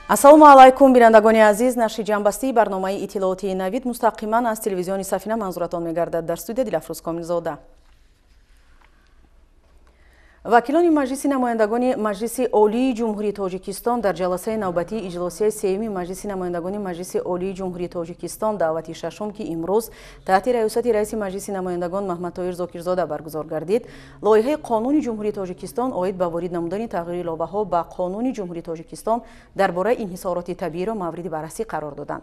ассалому алайкум бинандагони азиз, наши ҷанбастии барномаи иттилооти навид мустақиман аз телевизиони Сафина манзуратон мегардад. Дар студия Дилафрӯз Комилзода. вакилони маҷлиси намояндагони маҷлиси олии ҷумҳурии тоҷикистон дар ҷаласаи навбатии иҷлосияи сеюми маҷлиси намояндагони маҷлиси олии ҷумҳурии тоҷикистон давати шашум ки имрӯз таҳти раёсати раиси маҷлиси намояндагон Маҳмадтоҳир Зокирзода баргузор гардид, лоиҳаи қонуни ҷумҳурии тоҷикистон оид ба ворид намудани тағйири иловаҳо ба қонуни ҷумҳурии тоҷикистон дар бораи инҳисороти табииро мавриди баррасӣ қарор доданд.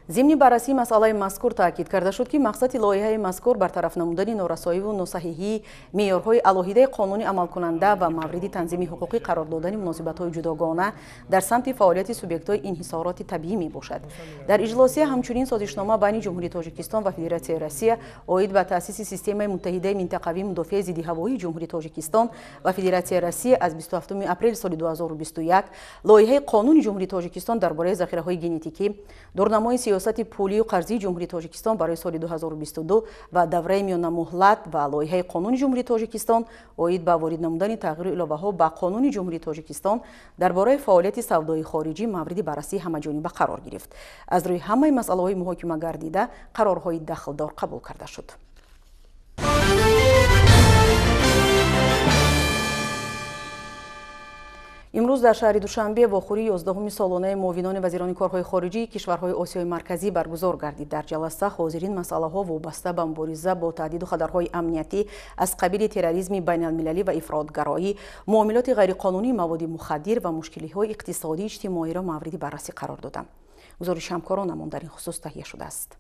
зимни баррасии масъалаи мазкур таъкид карда шуд ки мақсади лоиҳаи мазкур бартараф намудани норасоиву носаҳиҳии меъёрҳои алоҳидаи қонуни амалкунанда ва мавриди танзими ҳуқуқӣ қарор додани муносибатҳои ҷудогона дар самти фаъолияти субъектҳои инҳисороти табиӣ мебошад. дар иҷлосия ҳамчунин созишнома байни ҷумҳурии тоҷикистон ва Федератсияи Россия оид ба таъсиси системаи муттаҳидаи минтақавии мудофиаи зидди ҳавоии ҷумҳурии тоҷикистон ва Федератсияи Россия аз 27 апрели соли 2021, лоиҳаи қонуни ҷумҳурии тоҷикистон дар бораи захираҳои генетикӣ, дурнамои сиёсати пулию қарзии ҷумҳурии тоҷикистон барои соли 2022 ва давраи миёнамуҳлат ва лоиҳаи қонуни ҷумҳурии тоҷикистон оид ба ворид намудани тағйири иловаҳо ба қонуни ҷумҳурии тоҷикистон дар бораи фаъолияти савдои хориҷӣ мавриди баррасии ҳамаҷониба қарор гирифт. аз рӯи ҳамаи масъалаҳои муҳокима гардида қарорҳои дахлдор қабул карда шуд. имрӯз дар шаҳри Душанбе вохӯрии 11-уми солонаи муовинони вазирони корҳои хориҷии кишварҳои Осиёи марказӣ баргузор гардид. дар ҷаласа ҳозирин масъалаҳо вобаста ба мубориза бо таҳдиду хатарҳои амниятӣ аз қабили терроризми байналмилалӣ ва ифротгароӣ, муомилоти ғайриқонунии маводи мухаддир ва мушкилиҳои иқтисодии иҷтимоиро мавриди баррасӣ қарор доданд. гузориши ҳамкоронамон дар ин хусус таҳия шудааст.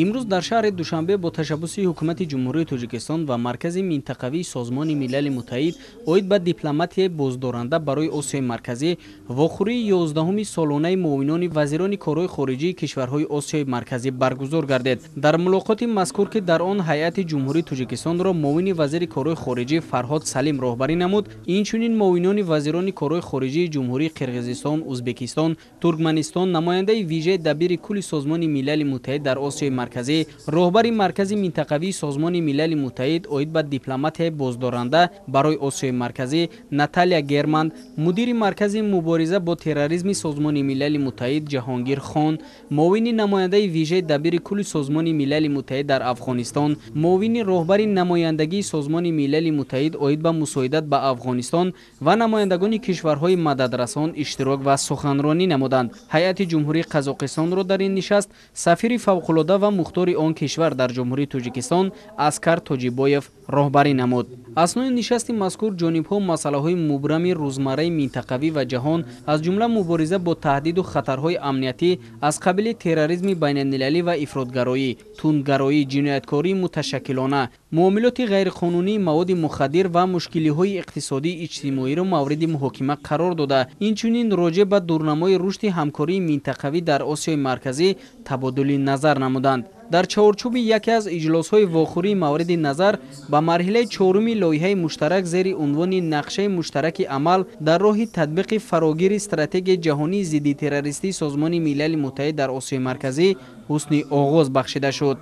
имрӯз дар шаҳри Душанбе бо ташаббуси ҳукумати ҷумҳурии Тоҷикистон ва маркази минтақавии созмони милали муттаҳид оид ба дипломатияи боздоранда барои Осиёи марказӣ вохӯрии 11-уми солонаи муовинони вазирони корҳои хориҷии кишварҳои Осиёи марказӣ баргузор гардид. дар мулоқоти мазкур ки дар он ҳайати ҷумҳурии Тоҷикистонро муовини вазири корҳои хориҷӣ Фарҳод Салим роҳбарӣ намуд, инчунин муовинони вазирони корҳои хориҷии ҷумҳурии Қирғизистон, Узбекистон, Туркманистон, намояндаи вижаи дабири кулли созмони милали муттаҳид дар Осиёи марказӣ, роҳбари маркази минтақавии созмони милали муттаҳид оид ба дипломатияи боздоранда барои Осиёи марказӣ Наталия Германд, мудири маркази мубориза бо терроризми созмони милали муттаҳид Ҷаҳонгир Хон, муовини намояндаи вижаи дабири кулли созмони милали муттаҳид дар Афғонистон, муовини роҳбари намояндагии созмони милали муттаҳид оид ба мусоидат ба Афғонистон ва намояндагони кишварҳои мададрасон иштирок ва суханронӣ намуданд. ҳайати ҷумҳурии Қазоқистонро дар ин нишаст сафири фавқулода ва мухтори он кишвар дар ҷумҳурии Тоҷикистон Аскар Тоҷибоев роҳбарӣ намуд. аснои нишасти мазкур ҷонибҳо масъалаҳои мубрами рӯзмарраи минтақавӣ ва ҷаҳон аз ҷумла мубориза бо таҳдиду хатарҳои амниятӣ аз қабили терроризми байналмилалӣ ва ифротгароӣ, тундгароӣ, ҷинояткории муташаккилона, муомилоти ғайриқонунии маводи мухаддир ва мушкилиҳои иқтисодии иҷтимоиро мавриди муҳокима қарор дода, инчунин роҷеъ ба дурнамои рушди ҳамкории минтақавӣ дар Осиёи марказӣ табодули назар намуданд. дар чаҳорчӯби яке аз иҷлосҳои вохӯрии мавриди назар ба марҳилаи чоруми лоиҳаи муштарак зери унвони нақшаи муштараки амал дар роҳи татбиқи фарогири стратегияи ҷаҳонии зидди террористии созмони милали муттаҳид дар Осиёи марказӣ ҳусни оғоз бахшида шуд.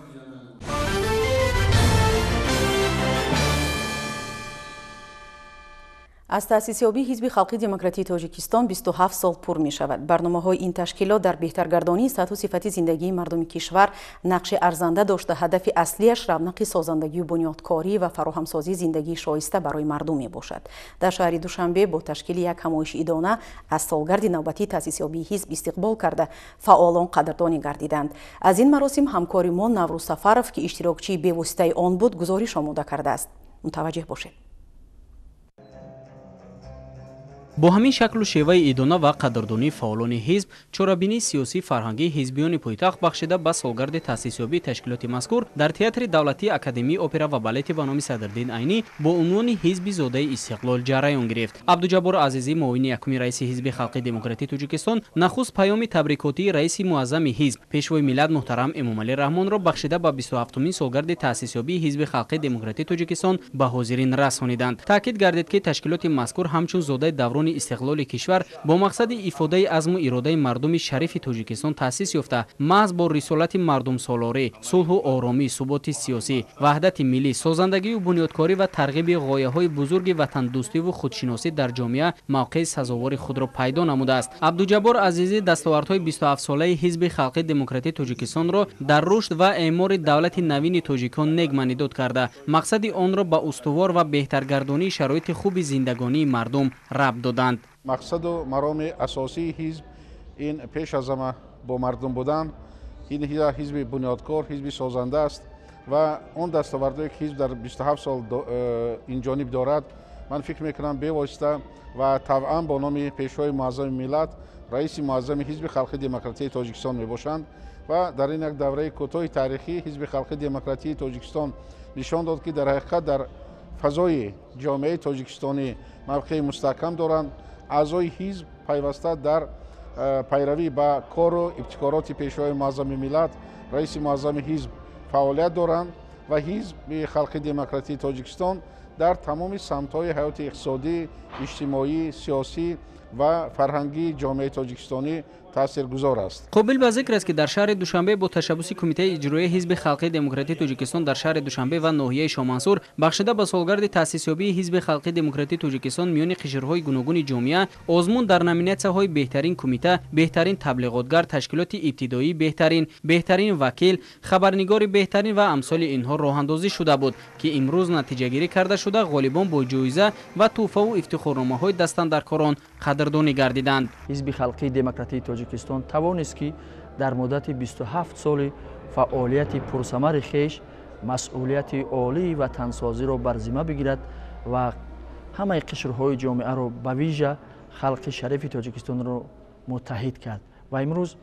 аз таъсисёбии ҳизби халқи демократии тоҷикистон 27 сол пур мешавад. барномаҳои ин ташкилот дар беҳтаргардонии сатҳу сифати зиндагии мардуми кишвар нақши арзанда дошта ҳадафи аслияш равнақи созандагию бунёдкорӣ ва фароҳамсозии зиндагии шоиста барои мардум мебошад. дар шаҳри Душанбе бо ташкили як ҳамоиши идона аз солгарди навбатии таъсисёбии ҳизб истиқбол карда фаъолон қадрдонӣ гардиданд. аз ин маросим ҳамкори мо Наврӯз Сафаров ки иштирокчии бевоситаи он буд гузориш омода кардааст. мутаваҷҷеҳ бошед. бо ҳамин шаклу шеваи идона ва қадрдонии фаъолони ҳизб чорабинии сиёсӣ фарҳангии ҳизбиёни пойтахт бахшида ба солгарди таъсисёбии ташкилоти мазкур дар театри давлатии академии опера ва балети ба номи Садриддин Айнӣ бо унвони ҳизби зодаи истиқлол ҷараён гирифт. Абдуҷаббор Азизӣ, муовини якуми раиси ҳизби халқи демократии Тоҷикистон, нахуст паёми табрикотии раиси муаззами ҳизб пешвои миллат муҳтарам Эмомалӣ Раҳмонро бахшида ба 27-умин солгарди таъсисёбии ҳизби халқи демократии Тоҷикистон ба ҳозирин расониданд. таъкид гардид ки ташкилоти мазкур ҳамчун зодаи даврони جهان استقلال کشور با مقصد افاده عزم و اراده مردم شریف تاجیکستان تأسیس یافته محض با رسالت مردم سالاری، صلح و آرامی، ثبات سیاسی، وحدت ملی، سازندگی و بنیادکاری و ترغیب غایه‌های بزرگ وطن دوستی و خودشناسی در جامعه موقع سزاوار خود را پیدا نموده است. عبدالجبار عزیزی دستاوردهای 27 ساله حزب خلق دموکراتیک تاجیکستان را در رشد و اعمار دولت نوین تاجیکان نگ منیدود کرده مقصد آن را به استوار و بهترگردانی شرایط خوب زندگانی مردم ربط دادند. مقصد و مرام اساسی حزب این پیش از همه با مردم بودن. این حزب بنیادکار، حزب سازنده است و اون دستاوردهایی که حزب در 27 سال این جانب دارد من فکر میکنم به واسطه و طبعا با نام پیشوای معظم ملت رئیس معظم حزب خلق دموکراتیک تاجیکستان میباشند و در این یک دوره کوتاه تاریخی حزب خلق دموکراتیک تاجیکستان نشان داد که در حقیقت در فضای جامعه تاجیکستانی موقع مستحکم دارند. اعضای حزب پیوسته در پیروی با کار و ابتکارات پیشوای معظم ملت رئیس معظم حزب فعالیت دارند و حزب خلق دموکراتیک تاجیکستان در تمام سمت‌های حیات اقتصادی، اجتماعی، سیاسی و فرهنگی جامعه تاجیکستانی تاثیرگذار است. قابل به ذکر است که در شهر دوشنبه با تشبث کمیته اجرایی حزب خلق دموکراتیک تاجیکستان در شهر دوشنبه و ناحیه شامنصور بخشیده به سالگرد تأسیسیابی حزب خلق دموکراتیک تاجیکستان میان قشرهای گوناگون جامعه آزمون در نامیناسی‌های بهترین کمیته، بهترین تبلیغاتگر، تشکیلات ابتدایی بهترین وکیل، خبرنگار بهترین و امثال اینها راه اندازی شده بود که امروز نتیجه گیری کرده شده غالبان با جایزه و تحفه و افتخارنامه‌های دستاندرکاران قدردانی گردیدند. حزب خلق دموکراتیک تاجیکستان توانست که در مدت 27 سال فعالیت پرثمر خویش مسئولیت عالی وطنسازی را بر ذمه بگیرد و همه قشرهای جامعه را به ویژه خلق شریف تاجیکستان را متحد کرد و امروز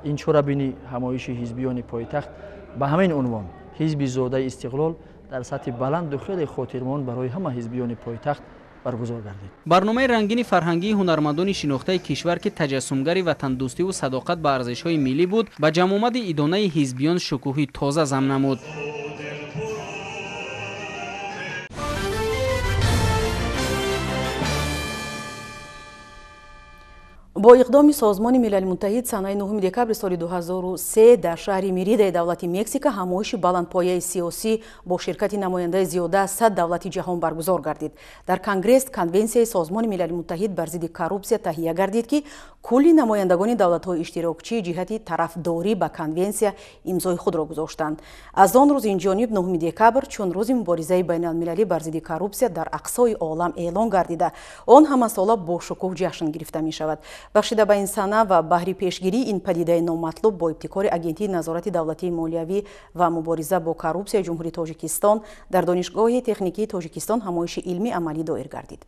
این چهاربینی همایش حزبیان پایتخت به همین عنوان حزب زاده استقلال در سطح بلند و خیلی خاطرمان برای همه حزبیان پایتخت برگزار گردید. برنامه رنگین فرهنگی هنرمندان شناخته کشور که تجسمگری وطن دوستی و صداقت به ارزش‌های ملی بود به جمع آمد ادانه حزبیان شکوهی تازه ضم نمود. با اقدام سازمان ملل متحد سنه 9 دکبر سال 2003 در شهر میریده دولت مکزیک همایش بلندپایه سیاسی با شرکت نماینده زیاده از 100 دولت جهان برگزار گردید. در کنگرس کنونسیای سازمان ملل متحد بر ضد کورپسیا تهیه گردید که کلی نمایندگان دولت‌های اشتراکچی جهت طرفداری به کنونسیا امضای خود را گذاشتند. از آن روز این جانب 9 دکبر چون روز مبارزه بین‌المللی بر ضد کورپسیا در اقصای عالم اعلان گردیده آن همه ساله با شکوه جشن گرفته می شود. بخشیده به این سنه و بهر پیشگیری این پدیده نامطلوب با ابتکار اگنتی نظارت دولتی مالیوی و مبارزه با کورپسیا جمهوری تاجیکستان در دانشگاه تکنیکی تاجیکستان همایش علمی عملی دایر گردید.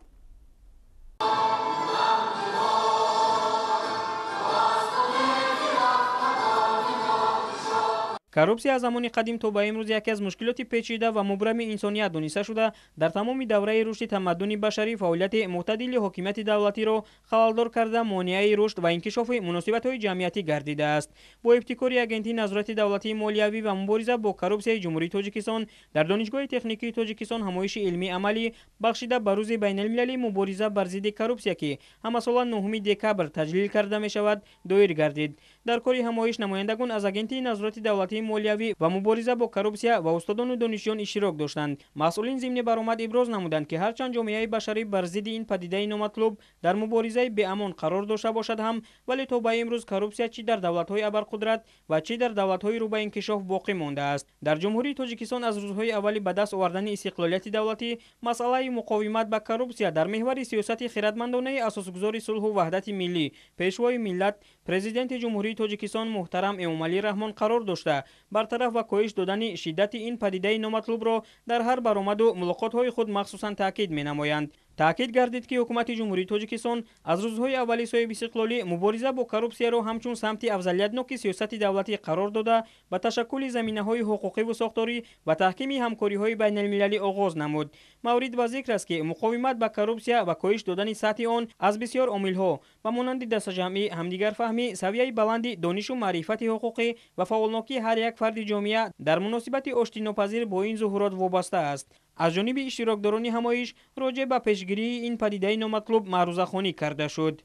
коррупсия аз замони қадим то ба имрӯз яке аз мушкилоти печида ва мубрами инсоният дониста шуда дар тамоми давраи рушди тамаддуни башарӣ фаъолияти мӯътадили ҳокимияти давлатиро халалдор карда монеаи рушд ва инкишофи муносибатҳои ҷамъиятӣ гардидааст. бо ибтикори агентии назорати давлатии молиявӣ ва мубориза бо коррупсияи ҷумҳурии тоҷикистон дар донишгоҳи техникии тоҷикистон ҳамоиши илмии амалӣ бахшида ба рӯзи байналмилалии мубориза бар зидди коррупсия ки ҳамасола 9 декабр таҷлил карда мешавад доир гардид. дар кори ҳамоиш намояндагон аз агентии назорати давлатии молиявӣ ва мубориза бо коррупсия ва устодону донишҷӯён иштирок доштанд. масъулин зимни баромад иброз намуданд ки ҳарчанд ҷомеаи башарӣ бар зидди ин падидаи номатлуб дар муборизаи беамон қарор дошта бошад ҳам вале то ба имрӯз коррупсия чӣ дар давлатҳои абарқудрат ва чӣ дар давлатҳои рӯ ба инкишоф боқӣ мондааст. дар ҷумҳурии тоҷикистон аз рӯзҳои аввали ба даст овардани истиқлолияти давлатӣ масъалаи муқовимат ба коррупсия дар меҳвари сиёсати хиратмандонаи асосгузори сулҳу ваҳдати миллӣ пешвои миллат президенти ҷумҳурии тоҷикистон муҳтарам эмомалӣ раҳмон қарор дошта бартараф ва коҳиш додани шиддати ин падидаи номатлубро дар ҳар баромаду мулоқотҳои худ махсусан таъкид менамоянд. таъкид гардид ки ҳукумати ҷумҳурии тоҷикистон аз рӯзҳои аввали соҳиби истиқлолӣ мубориза бо коррупсияро ҳамчун самти афзалиятноки сиёсати давлатӣ қарор дода ба ташаккули заминаҳои ҳуқуқиву сохторӣ ва таҳкими ҳамкориҳои байналмилалӣ оғоз намуд. маврид ба зикр аст ки муқовимат ба коррупсия ва коҳиш додани сатҳи он аз бисёр омилҳо ба монанди дастаҷамъӣ ҳамдигарфаҳмӣ савияи баланди донишу маърифати ҳуқуқӣ ва фаъолнокии ҳар як фарди ҷомеа дар муносибати оштинопазир бо ин зуҳурот вобаста аст. از جانب اشتراکداران همایش راجع به پیشگیری این پدیده نامطلوب معروضه‌خوانی کرده شد.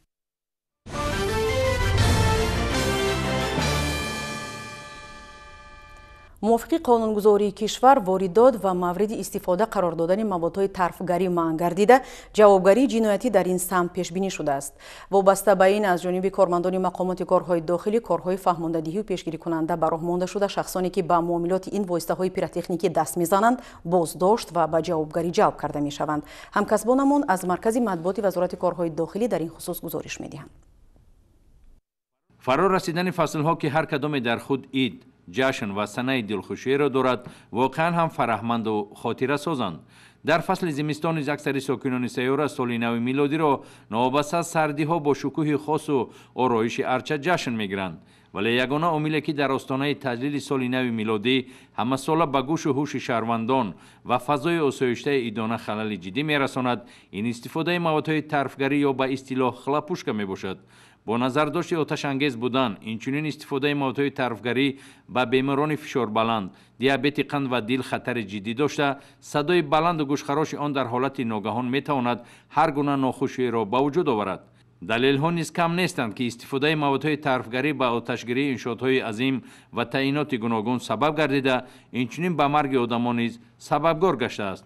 мувофиқи қонунгузории кишвар вориддод ва мавриди истифода қарор додани маводҳои тарфгарӣ манъ гардида ҷавобгарии ҷиноятӣ дар ин самт пешбинӣ шудааст. вобаста ба ин аз ҷониби кормандони мақомоти корҳои дохилӣ корҳои фаҳмондадиҳию пешгирикунанда ба роҳ монда шуда шахсоне ки ба муомилоти ин воситаҳои пиротехникӣ даст мезананд боздошт ва ба ҷавобгарӣ ҷалб карда мешаванд. ҳамкасбонамон аз маркази матбуоти вазорати корҳои дохилӣ дар ин хусус гузориш медиҳанд. фаро расидани фаслҳо ки ҳар кадоме дар худ ид ҷашн ва санаи дилхушиеро дорад воқеан ҳам фараҳманду хотирасозанд. дар фасли зимистон низ аксари сокинони сайёра соли нави милодиро новобаста сардиҳо бо шукӯҳи хосу ороиши арча ҷашн мегиранд. вале ягона омиле ки дар остонаи таҷлили соли нави милодӣ ҳамасола ба гӯшу ҳуши шаҳрвандон ва фазои осоиштаи идона халали ҷиддӣ мерасонад, ин истифодаи маводҳои тарфгарӣ ё ба истилоҳ хлапушка мебошад. бо назардошти оташангез будан инчунин истифодаи маводҳои тарфгарӣ ба беморони фишорбаланд, диабети қанд ва дил хатари ҷиддӣ дошта, садои баланду гӯшхароши он дар ҳолати ногаҳон метавонад ҳар гуна нохушиеро ба вуҷуд оварад. далелҳо низ кам нестанд ки истифодаи маводҳои тарфгарӣ ба оташгирии иншоотҳои азим ва таъиноти гуногун сабаб гардида, инчунин ба марги одамон низ сабабгор гаштааст.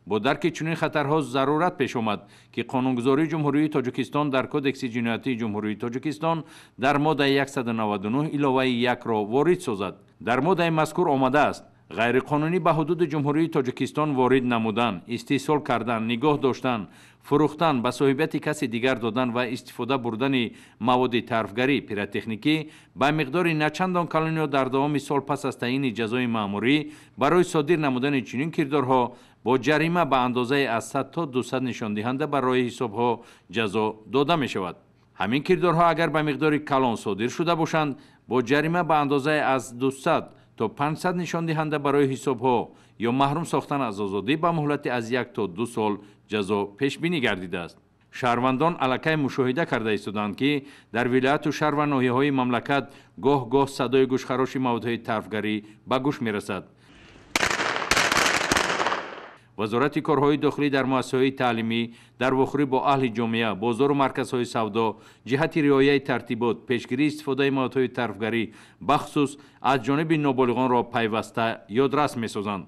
бо дарки чунин хатарҳо зарурат пеш омад ки қонунгузории ҷумҳурии тоҷикистон дар кодекси ҷиноятии ҷумҳурии тоҷикистон дар моддаи 199 иловаи 1-ро ворид созад. дар моддаи мазкур омадааст: ғайриқонунӣ ба ҳудуди ҷумҳурии тоҷикистон ворид намудан, истеҳсол кардан, нигоҳ доштан, фурӯхтан, ба соҳибияти каси дигар додан ва истифода бурдани маводи тарфгарӣ, пиротехникӣ ба миқдори начандон калониро дар давоми сол пас аз таъини ҷазои маъмурӣ барои содир намудани чунин кирдорҳо бо ҷарима ба андозаи аз 100 то 200 нишондиҳанда барои ҳисобҳо ҷазо дода мешавад. ҳамин кирдорҳо агар ба миқдори калон содир шуда бошанд, бо ҷарима ба андозаи аз 200 то 500 нишондиҳанда барои ҳисобҳо ё маҳрум сохтан аз озодӣ ба муҳлати аз 1 то 2 сол ҷазо пешбинӣ гардидааст. шаҳрвандон аллакай мушоҳида карда истоданд ки дар вилояту шаҳр ва ноҳияҳои мамлакат гоҳ-гоҳ садои гӯшхароши маводҳои тарфгарӣ ба гӯш мерасад. вазорати корҳои дохилӣ дар муассисаҳои таълимӣ дар вохӯрӣ бо аҳли ҷомеа, бозору марказҳои савдо ҷиҳати риояи тартибот, пешгирии истифодаи маводҳои тарфгарӣ бахусус аз ҷониби ноболиғонро пайваста ёдрас месозанд.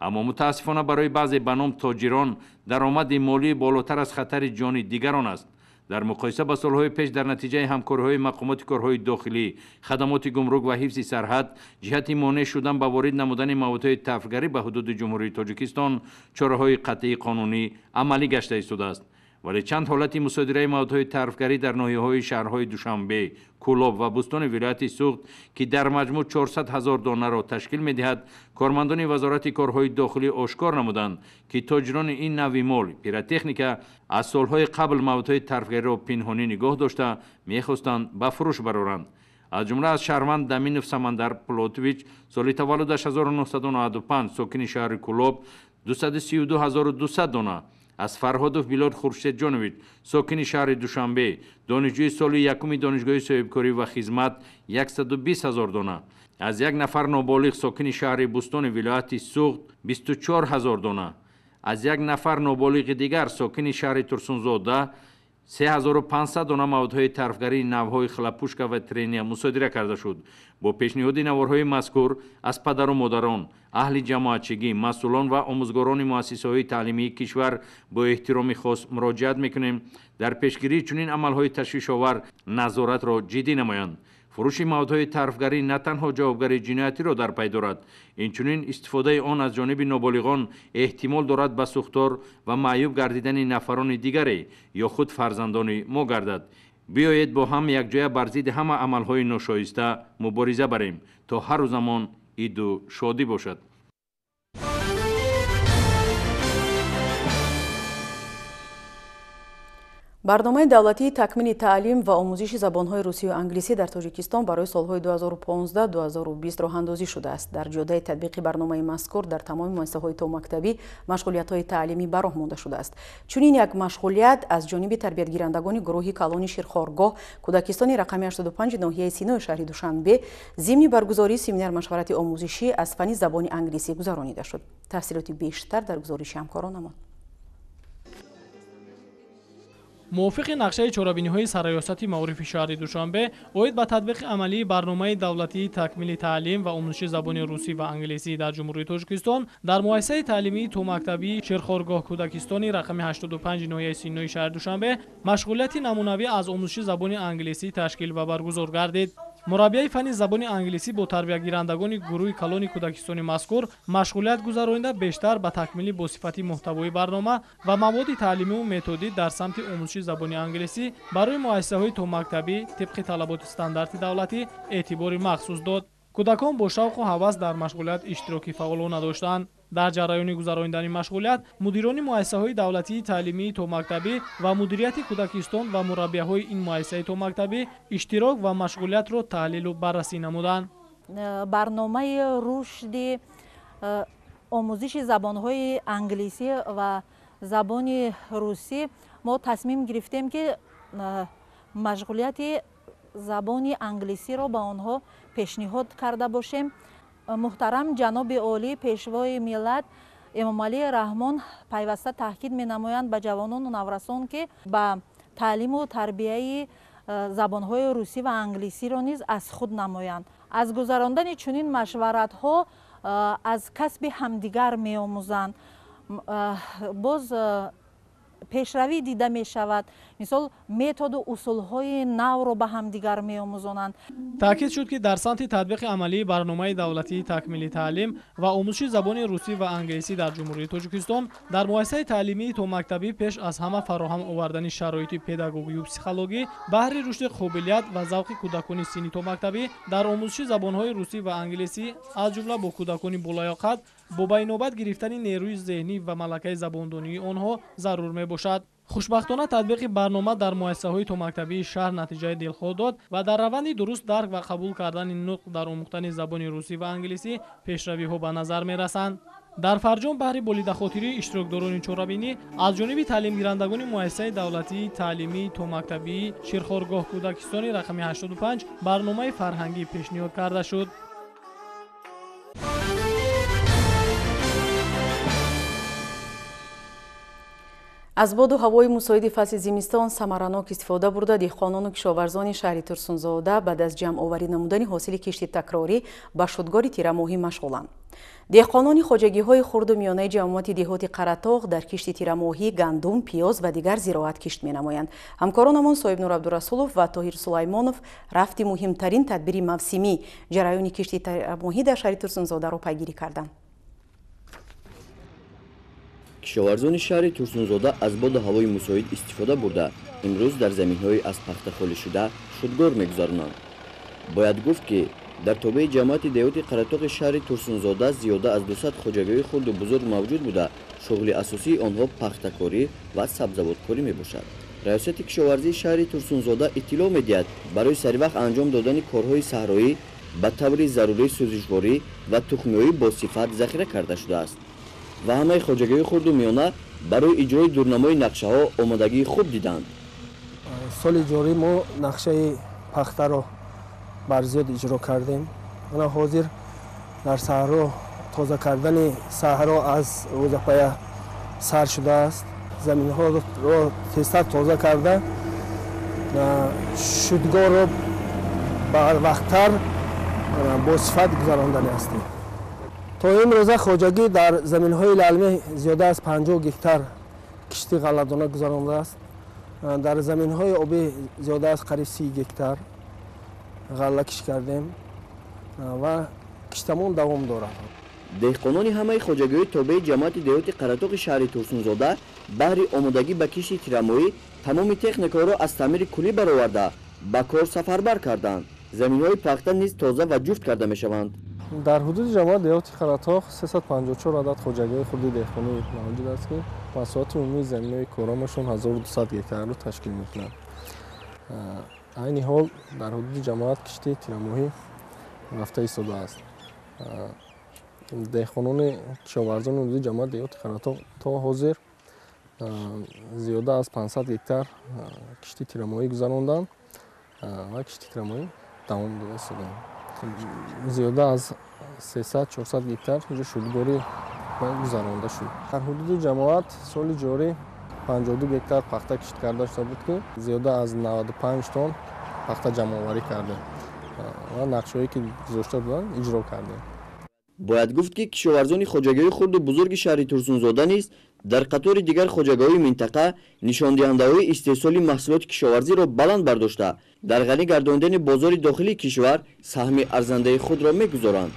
аммо мутаассифона барои баъзе ба ном тоҷирон даромади молии болотар аз хатари ҷони дигарон аст. дар муқоиса ба солҳои пеш дар натиҷаи ҳамкориҳои мақомоти корҳои дохилӣ, хадамоти гумрук ва ҳифзи сарҳад ҷиҳати монеъ шудан ба ворид намудани маводҳои тарфгарӣ ба ҳудуди ҷумҳурии тоҷикистон чораҳои қатъии қонунӣ амалӣ гашта истодааст. вале чанд ҳолати мусодираи маводҳои тарфгарӣ дар ноҳияҳои шаҳрҳои Душанбе, Кӯлоб ва Бӯстони вилояти Суғд ки дар маҷмӯъ 400 000 донаро ташкил медиҳад, кормандони вазорати корҳои дохилӣ ошкор намуданд ки тоҷирони ин нави мол, пиротехника аз солҳои қабл маводҳои тарфгариро пинҳонӣ нигоҳ дошта мехостанд ба фурӯш бароранд. аз ҷумла аз шаҳрванд Даминов Самандар Плотович, соли таваллудаш 1995, сокини шаҳри Кӯлоб 232 200 дона, аз Фарҳодов Билод Хуршедҷонович, сокини шаҳри Душанбе, донишҷӯи соли якуми донишгоҳи соҳибкорӣ ва хизмат 120 000 дона, аз як нафар ноболиғ сокини шаҳри Бӯстони вилояти Суғд 24 000 дона, аз як нафар ноболиғи дигар сокини шаҳри Турсунзода 3500 дона маводҳои тарфгарии навъҳои хлопушка ва трения мусодира карда шуд. бо пешниҳоди наворҳои мазкур аз падару модарон, аҳли ҷамоатчигӣ, масъулон ва омӯзгорони муассисаҳои таълимии кишвар бо эҳтироми хос муроҷиат мекунем дар пешгирии чунин амалҳои ташвишовар назоратро ҷиддӣ намоянд. фурӯши маводҳои тарфгарӣ на танҳо ҷавобгарии ҷиноятиро дар пай дорад, инчунин истифодаи он аз ҷониби ноболиғон эҳтимол дорад ба сӯхтор ва маъюб гардидани нафарони дигаре ё худ фарзандони мо гардад. биёед бо ҳам якҷоя бар зидди ҳама амалҳои ношоиста мубориза барем, то ҳару замон иду шодӣ бошад. барномаи давлатии такмили таълим ва омӯзиши забонҳои русию англисӣ дар тоҷикистон барои солҳои 2015-2020 роҳандозӣ шудааст. дар ҷодаи татбиқи барномаи мазкур дар тамоми муассисаҳои томактабӣ машғулиятҳои таълимӣ ба роҳ монда шудааст. чунин як машғулият аз ҷониби тарбиятгирандагони гурӯҳи калони ширхоргоҳ кӯдакистони рақами 85 ноҳияи Синои шаҳри Душанбе зимни баргузории семинар машварати омӯзишӣ аз фани забони англисӣ гузаронида шуд. тафсилоти бештар дар гузориши ҳамкоронамон. мувофиқи нақшаи чорабиниҳои сарраёсати маорифи шаҳри Душанбе оид ба татбиқи амалии барномаи давлатии такмили таълим ва омӯзиши забони русӣ ва англисӣ дар ҷумҳурии Тоҷикистон дар муассисаи таълимии томактабии Шерхоргоҳ кӯдакистони рақами 85 ноҳияи Синои шаҳри Душанбе машғулияти намунавӣ аз омӯзиши забони англисӣ ташкил ва баргузор гардид. мураббияи фани забони англисӣ бо тарбиятгирандагони гурӯҳи калони кӯдакистони мазкур машғулият гузаронида бештар ба такмили босифати муҳтавои барнома ва маводи таълимиву методӣ дар самти омӯзиши забони англисӣ барои муассисаҳои томактабӣ тибқи талаботи стандарти давлатӣ эътибори махсус дод. кӯдакон бо шавқу ҳавас дар машғулият иштироки фаъолона доштанд. дар ҷараёни гузарондани машғулият мудирони муассисаҳои давлатии таълимии томактабӣ ва мудирияти кӯдакистон ва мураббияҳои ин муассисаи томактабӣ иштирок ва машғулиятро таҳлилу баррасӣ намуданд. барномаи рушди омӯзиши забонҳои англисӣ ва забони русӣ мо тасмим гирифтем ки машғулияти забони англисиро ба онҳо пешниҳод карда бошем. муҳтарам ҷаноби олӣ пешвои миллат эмомалии раҳмон пайваста таъкид менамоянд ба ҷавонону наврасон ки ба таълиму тарбияи забонҳои русӣ ва англисиро низ аз худ намоянд. аз гузарондани чунин машваратҳо аз касби ҳамдигар меомӯзанд. боз пешравӣ дида мешавад. мисол методу усулҳои навро ба ҳамдигар меомӯзонанд. таъкид шуд ки дар самти татбиқи амалии барномаи давлатии такмили таълим ва омӯзиши забони русӣ ва англисӣ дар ҷумҳурии Тоҷикистон дар муассисаи таълимии томактабӣ пеш аз ҳама фароҳам овардани шароити педагогию психологӣ баҳри рушди қобилият ва завқи кӯдакони синни томактабӣ дар омӯзиши забонҳои русӣ ва англисӣ аз ҷумла бо кӯдакони болаёқат бо байнобат гирифтани нерӯи зеҳнӣ ва малакаи забондонии онҳо зарур мебошад. хушбахтона татбиқи барнома дар муассисаҳои томактабии шаҳр натиҷаи дилхоҳ дод ва дар раванди дуруст дарк ва қабул кардани нутқ дар омӯхтани забони русӣ ва англисӣ пешравиҳо ба назар мерасанд. дар фарҷом баҳри болидахотирии иштирокдорони чорабинӣ аз ҷониби таълимгирандагони муассисаи давлатии таълимии томактабии Ширхоргоҳ кӯдакистони рақами 85 барномаи фарҳангӣ пешниҳод карда шуд. аз боду ҳавои мусоиди фасли зимистон самаранок истифода бурда деҳқонону кишоварзони шаҳри Турсунзода баъд аз ҷамъоварӣ намудани ҳосили кишти такрорӣ ба шудгори тирамоҳӣ машғуланд. деҳқонони хоҷагиҳои хурду миёнаи ҷамъияти деҳоти Қаратоғ дар кишти тирамоҳӣ гандум, пиёз ва дигар зироат кишт менамоянд. ҳамкоронамон Соҳибнур Абдурасулов ва Тоҳир Сулаймонов рафти муҳимтарин тадбири мавсимӣ ҷараёни кишти тирамоҳӣ дар шаҳри Турсунзодаро пайгирӣ карданд. кишоварзони шаҳри Турсунзода аз боди ҳавои мусоид истифода бурда имрӯз дар заминҳои аз пахта холӣ шуда шудгор мегузаронанд. бояд гуфт ки дар тобеи ҷамъияти деҳоти Қаратоғи шаҳри Турсунзода зиёда аз 200 хоҷагиҳои хурду бузург мавҷуд буда шуғли асосии онҳо пахтакорӣ ва сабзавоткорӣ мебошад. раёсати кишоварзии шаҳри Турсунзода иттилоъ медиҳад барои саривақт анҷом додани корҳои саҳроӣ ба таври зарурӣ сӯзишворӣ ва тухмиёӣ босифат захира карда шудааст ва ҳамаи хоҷагиҳои хурду миёна барои иҷрои дурнамои нақшаҳо омодагии хуб диданд. соли ҷорӣ мо нақшаи пахтаро барзиёд иҷро кардем. ана ҳозир дар саҳро тоза кардани саҳро аз рӯзапая сар шудааст. заминҳоро тезтар тоза карда шудгорро барвақттар босифат гузарондани ҳастем. то имрӯза хоҷагӣ дар заминҳои лалмӣ зиёда аз 50 гектар кишти ғалладона гузарондааст. дар заминҳои обӣ зиёда аз қариб 30 гектар ғалла киш кардем ва киштамон давом дорад. деҳқонони ҳамаи хоҷагиҳои тобеи ҷамъияти деҳоти Қаратоғи шаҳри Турсунзода баҳри омодагӣ ба кишти тирамоҳӣ тамоми техникаҳоро аз таъмири куллӣ бароварда ба кор сафарбар карданд. заминҳои пахта низ тоза ва ҷуфт карда мешаванд. дар ҳудуди ҷамоати деҳоти қаратоғ 354 адад хоҷагиҳои хурди деҳқонӣ мавҷуд аст ки масоҳати умумии заминҳои корамашон 1200 гектарро ташкил мекунанд. айни ҳол дар ҳудуди ҷамоат кишти тирамоҳӣ рафта истодааст. деҳқонони кишоварзони ҳудуди ҷамоати деҳоти қаратоғ то ҳозир зиёда аз 500 гектар кишти тирамоҳӣ гузаронданд ва кишти тирамоҳӣ давом дода истоданд. зиёда аз 300-400 гектар шудгорӣ гузаронда шуд. дар ҳудуди ҷамоат соли ҷорӣ 52 гектар пахта кишт карда шуда буд ки зиёда аз 95 тонн пахта ҷамъоварӣ кардем ва нақшҳое ки гузошта буданд иҷро кардем. бояд гуфт ки кишоварзони хоҷагиҳои хурду бузурги шаҳри Турсунзода низ дар қатори дигар хоҷагиҳои минтақа нишондиҳандаҳои истеҳсоли маҳсулоти кишоварзиро баланд бардошта дар ғанӣ гардонидани бозори дохилии кишвар саҳми арзандаи худро мегузоранд.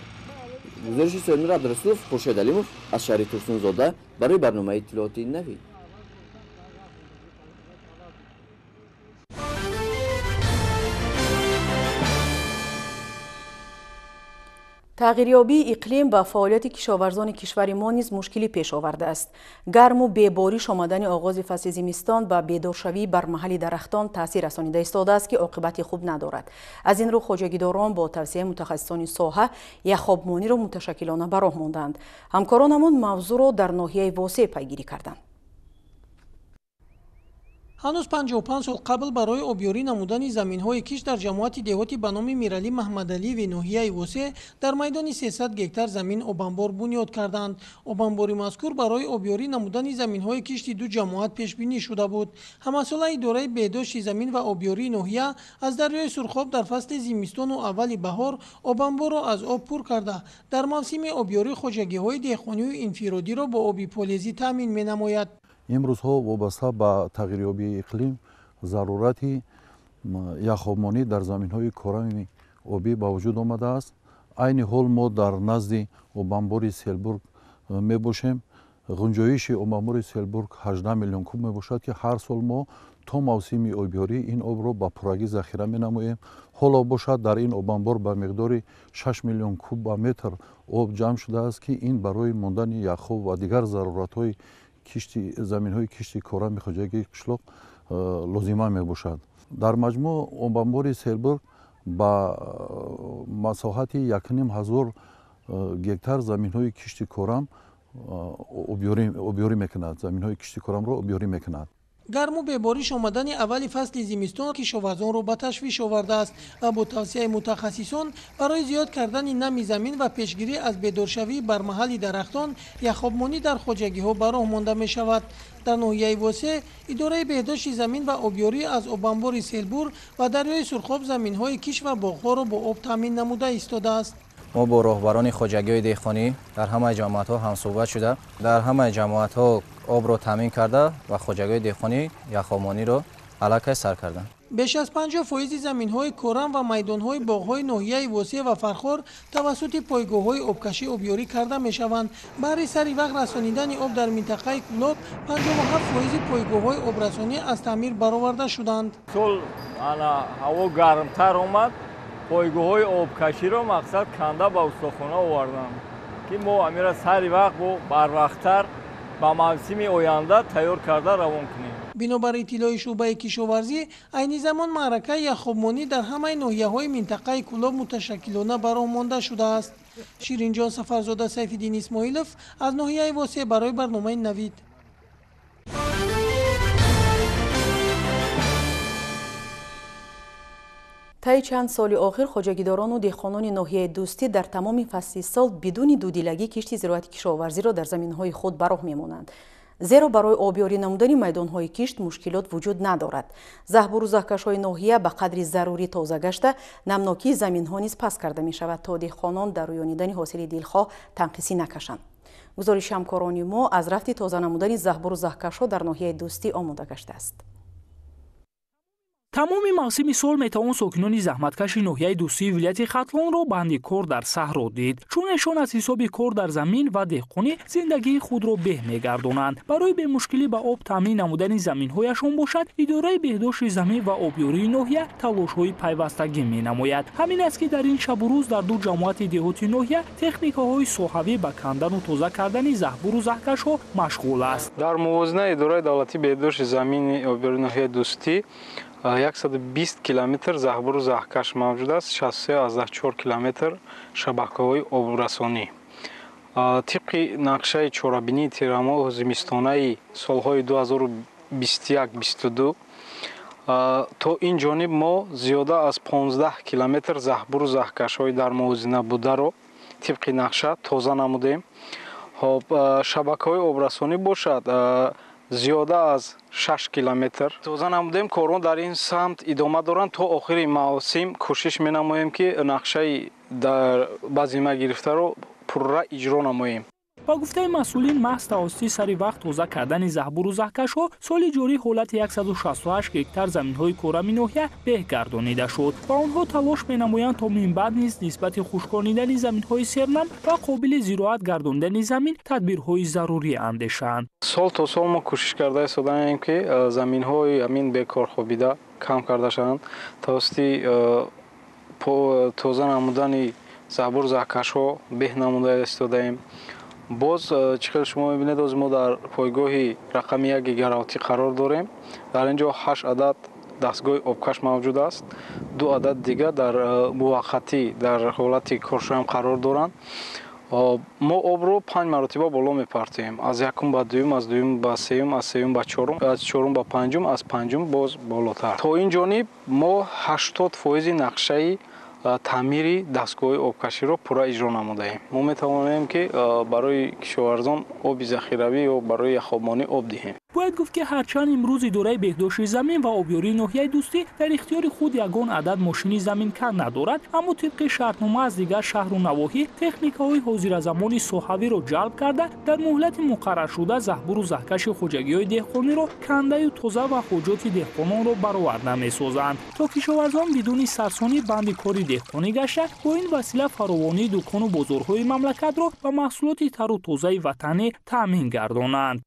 гузориши Соимир Абдурасулов, Хуршед Алимов аз шаҳри Турсунзода барои барномаи иттилооти Навид. тағйирёбии иқлим ба фаъолияти кишоварзони кишвари мо низ мушкилӣ пеш оварда аст. гарму бебориш омадани оғози фасли зимистон ба бедоршавӣ бар маҳалли дарахтон таъсир расонида истодааст ки оқибати хуб надорад. аз ин рӯ хоҷагидорон бо тавсияи мутахассисони соҳа яхобмониро муташаккилона ба роҳ монданд. ҳамкоронамон мавзӯъро дар ноҳияи восеъ пайгирӣ карданд. ҳанӯз 55 сол қабл барои обёрӣ намудани заминҳои кишт дар ҷамоати деҳотӣ ба номи Миралӣ Маҳмадалиеви ноҳияи Восеъ дар майдони 300 гектар замин обанбор бунёд карданд. обанбори мазкур барои обёрӣ намудани заминҳои кишти ду ҷамоат пешбинӣ шуда буд. ҳамасола идораи беҳдошти замин ва обёрии ноҳия аз дарёи Сурхоб дар фасли зимистону аввали баҳор обанборро аз об пур карда дар мавсими обёрӣ хоҷагиҳои деҳқонию инфиродиро бо оби полезӣ таъмин менамояд. имрӯзҳо вобаста ба тағйирёбии иқлим зарурати яхобмонӣ дар заминҳои корами обӣ ба вуҷуд омадааст. айни ҳол мо дар назди обанбори Селбург мебошем. ғунҷоиши обанбори Селбург 18 миллион куб мебошад ки ҳар сол мо то мавсими обёрӣ ин обро ба пуррагӣ захира менамоем. ҳоло бошад дар ин обанбор ба миқдори 6 миллион куб ба метр об ҷамъ шудааст ки ин барои мондани яхоб ва дигар заруратҳои заминҳои кишти корами хоҷагии қишлоқ лозима мебошад. дар маҷмӯъ обанбори Селбург ба масоҳати 1500 гектар заминҳои кишти корам обёрӣ мекунад. заминҳои кишти корамро обёрӣ мекунад. гарму бебориш омадани аввали фасли зимистон кишоварзонро ба ташвиш овардааст ва бо тавсияи мутахассисон барои зиёд кардани нами замин ва пешгирӣ аз бедоршавӣ бар маҳалли дарахтон яхобмонӣ дар хоҷагиҳо ба роҳ монда мешавад. дар ноҳияи Восеъ идораи беҳдошти замин ва обёрӣ аз обанбори Селбур ва дарёи Сурхоб заминҳои киш ва боғҳоро бо об таъмин намуда истодааст. мо бо роҳбарони хоҷагиҳои деҳқонӣ дар ҳамаи ҷамоатҳо ҳамсӯҳбат шуда дар ҳамаи ҷамоатҳо обро таъмин карда ва хоҷагиҳои деҳқонӣ яхобмониро аллакай сар карданд. беш аз 50% заминҳои корам ва майдонҳои боғҳои ноҳияи Восеъ ва Фархор тавассути пойгоҳҳои обкашӣ обёрӣ карда мешаванд. баҳри сари вақт расонидани об дар минтақаи Кӯлоб 57% пойгоҳҳои обрасонӣ аз таъмир бароварда шуданд. сол ҳаво гармтар омад, пойгоҳҳои обкаширо мақсад канда ба устохона оварданд ки мо амира сари вақт бо барвақттар ба мавсими оянда тайёр карда равон кунем. бинобар иттилои шуъбаи кишоварзӣ айни замон маъракаи яхобмонӣ дар ҳамаи ноҳияҳои минтақаи Кӯлоб муташаккилона ба роҳ монда шудааст. ширинҷон Сафарзода, Сайфиддин Исмоилов аз ноҳияи Восеъ барои барномаи Навид. таи чанд соли охир хоҷагидорону деҳқонони ноҳияи Дӯстӣ дар тамоми фасли сол бидуни дудилагӣ кишти зироати кишоварзиро дар заминҳои худ ба роҳ мемонанд. зеро барои обёрӣ намудани майдонҳои кишт мушкилот вуҷуд надорад. заҳбуру заҳкашҳои ноҳия ба қадри зарурӣ тоза гашта намнокии заминҳо низ паст карда мешавад то деҳқонон дар рӯёнидани ҳосили дилхоҳ танқисӣ накашанд. гузориши ҳамкорони мо аз рафти тоза намудани заҳбуру заҳкашҳо дар ноҳияи Дӯстӣ омода гаштааст. тамоми мавсими сол метавон сокинони заҳматкаши ноҳияи дӯстии вилояти хатлонро банди кор дар саҳро дид, чун эшон аз ҳисоби кор дар замин ва деҳқонӣ зиндагии худро беҳ мегардонанд. Барои бемушкилӣ ба об таъмин намудани заминҳояшон бошад, идораи беҳдошти замин ва обёрии ноҳия талошҳои пайвастагӣ менамояд. Ҳамин аст ки дар ин шабу рӯз дар ду ҷамоати деҳоти ноҳия техникаҳои соҳавӣ ба кандану тоза кардани заҳбуру заҳкашҳо машғул аст. дар мувозинаи идораи давлатии беҳдошти замини обёрии ноҳияи дӯстӣ 120 километр заҳбуру заҳкаш мавҷуд аст, 63,4 километр шабакаҳои обрасонӣ. тибқи нақшаи чорабинии тирамоҳ зимистонаи солҳои 2021-22 то ин ҷониб мо зиёда аз 15 километр заҳбуру заҳкашҳои дар мувозина бударо тибқи нақша тоза намудем. шабакаҳои обрасонӣ бошад зиёда аз 6 километр тоза намудем. корон дар ин самт идома доранд. то охири мавсим кӯшиш менамоем ки нақшаи ба зимма гирифтаро пурра иҷро намоем. ба гуфтаи масъулин маҳз тавассути сари вақт тоза кардани заҳбуру заҳкашҳо соли ҷорӣ ҳолати 168 гектар заминҳои корами ноҳия беҳ гардонида шуд ва онҳо талош менамоянд то минбаъд низ нисбати хушконидани заминҳои сернам ва қобили зироат гардонидани замин тадбирҳои зарурӣ андешанд. сол то сол мо кӯшиш карда истодаем ки заминҳои амин бекорхобида кам карда шаванд. тавассути тоза намудани заҳбуру заҳкашҳо беҳ намуда истодаем. боз чӣ хел шумо мебинед оз мо дар пойгоҳи рақами 1 гигаравтӣ қарор дорем. дар ин ҷо 8 адад дастгоҳи обкаш мавҷуд аст. 2 адад дигар дар муваққатӣ дар ҳолати коршоям қарор доранд. мо обро 5 маротиба боло мепартоем. аз якум ба дуюм, аз дуюм ба сеюм, аз сеюм ба чорум, аз чорум ба панҷум, аз панҷум боз болотар. то ин ҷониб мо 80% нақшаи таъмири дастгоҳи обкаширо пурра иҷро намудаем. мо метавонем ки барои кишоварзон оби захиравӣ ё барои яхобмонӣ об диҳем. бояд гуфт ки ҳарчанд имрӯз идораи беҳдошти замин ва обёрии ноҳияи дӯстӣ дар ихтиёри худ ягон адад мошини заминкан надорад, аммо тибқи шартнома аз дигар шаҳру навоҳӣ техникаҳои ҳозиразамони соҳавиро ҷалб карда дар муҳлати муқарраршуда заҳбуру заҳкаши хоҷагиҳои деҳқониро кандаю тоза ва ҳоҷоти деҳқононро бароварда месозанд, то кишоварзон бидуни сарсонӣ банди кори деҳқонӣ гашта бо ин васила фаровонии дукону бозорҳои мамлакатро ба маҳсулоти тару тозаи ватанӣ таъмин гардонанд.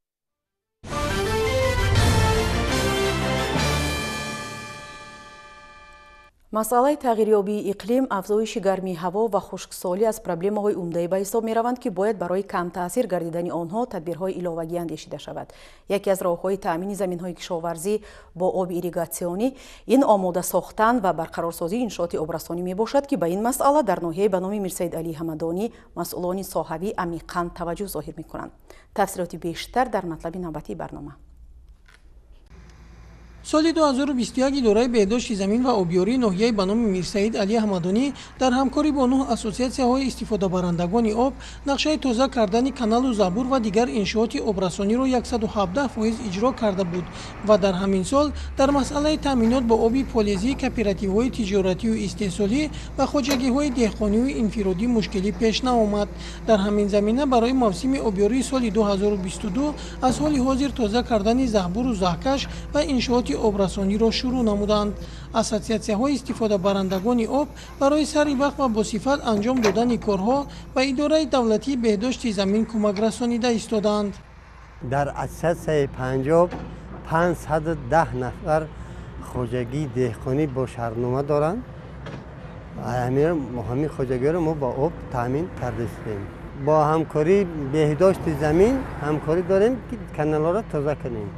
масъалаи тағйирёбии иқлим, афзоиши гармии ҳаво ва хушксолӣ аз проблемаҳои умдаи ба ҳисоб мераванд, ки бояд барои камтаъсир гардидани онҳо тадбирҳои иловагӣ андешида шавад. яке аз роҳҳои таъмини заминҳои кишоварзӣ бо оби ирригатсионӣ ин омода сохтан ва барқарорсозии иншооти обрасонӣ мебошад, ки ба ин масъала дар ноҳияи ба номи Мирсаид Алӣ Ҳамадонӣ масъулони соҳавӣ амиқан таваҷҷӯҳ зоҳир мекунанд. тафсилоти бештар дар матлаби навбатии барнома. соли 2021 идораи беҳдошти замин ва обёрии ноҳияи ба номи Мирсаид Алӣ Ҳамадонӣ дар ҳамкорӣ бо 9 асосиатсияҳои истифодабарандагони об нақшаи тоза кардани каналу забур ва дигар иншооти обрасониро 117% иҷро карда буд ва дар ҳамин сол дар масъалаи таъминот бо оби полезии кооперативҳои тиҷоратию истеҳсолӣ ва хоҷагиҳои деҳқонию инфиродӣ мушкилӣ пеш наомад. дар ҳамин замина барои мавсими обёрии соли 2022 аз ҳоли ҳозир тоза кардани заҳбуру заҳкаш ва иншооти обрасониро шурӯъ намуданд. асоатсияҳои истифодабарандагони об барои сари вақт ва босифат анҷом додани корҳо ба идораи давлатии беҳдошти замин кӯмак расонида истоданд. дар асоатсияи панҷоб 510 нафар хоҷагии деҳқонӣ бо шаҳрнома доранд. ҳамин хоҷагиҳоро мо ба об таъмин кардастем. бо ҳамкории беҳдошти замин ҳамкорӣ дорем ки каналҳоро тоза кунем.